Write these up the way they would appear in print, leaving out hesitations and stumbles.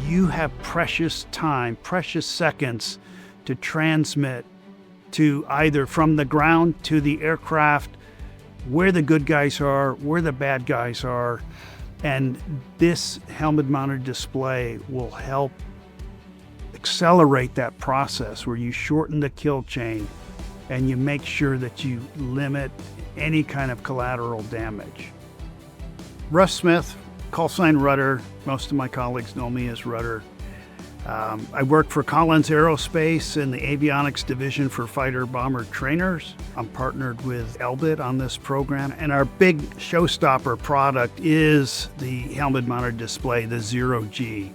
you have precious time, precious seconds to transmit to either from the ground to the aircraft, where the good guys are, where the bad guys are. And this helmet-mounted display will help accelerate that process where you shorten the kill chain and you make sure that you limit any kind of collateral damage. Russ Smith, call sign Rudder. Most of my colleagues know me as Rudder. I work for Collins Aerospace in the avionics division for fighter bomber trainers. I'm partnered with Elbit on this program, and our big showstopper product is the helmet-mounted display, the Zero-G.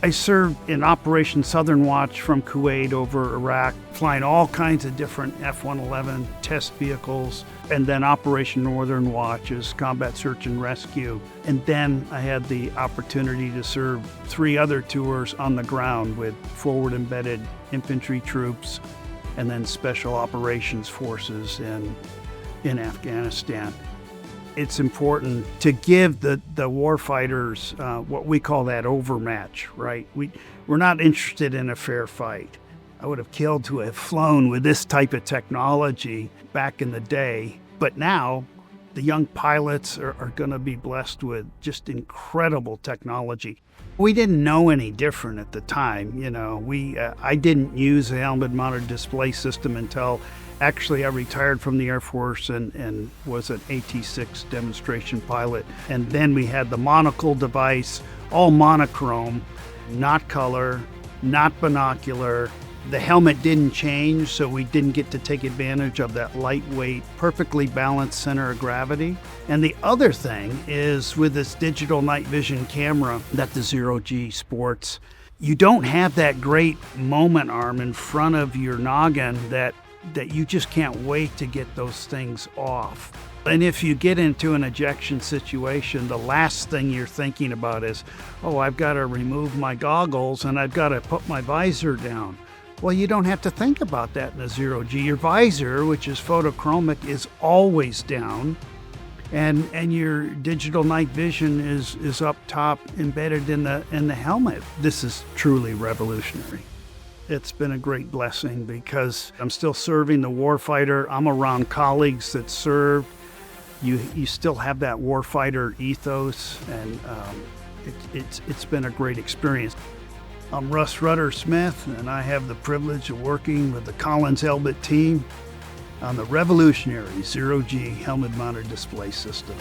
I served in Operation Southern Watch from Kuwait over Iraq, flying all kinds of different F-111 test vehicles, and then Operation Northern Watch is combat search and rescue. And then I had the opportunity to serve 3 other tours on the ground with forward embedded infantry troops and then special operations forces in Afghanistan. It's important to give the warfighters what we call that overmatch, right? We're not interested in a fair fight. I would have killed to have flown with this type of technology back in the day, but now the young pilots are going to be blessed with just incredible technology. We didn't know any different at the time. I didn't use a helmet-mounted display system until actually I retired from the Air Force and was an AT-6 demonstration pilot. And then we had the monocle device, all monochrome, not color, not binocular. The helmet didn't change, so we didn't get to take advantage of that lightweight, perfectly balanced center of gravity. And the other thing is with this digital night vision camera that the Zero-G sports, you don't have that great moment arm in front of your noggin that you just can't wait to get those things off. And if you get into an ejection situation, the last thing you're thinking about is, oh, I've got to remove my goggles and I've got to put my visor down. Well, you don't have to think about that in a Zero-G. Your visor, which is photochromic, is always down, and your digital night vision is up top, embedded in the helmet. This is truly revolutionary. It's been a great blessing because I'm still serving the warfighter. I'm around colleagues that serve. You still have that warfighter ethos, and it's been a great experience. I'm Russ Rudder Smith, and I have the privilege of working with the Collins Elbit team on the revolutionary Zero-G helmet-mounted display system.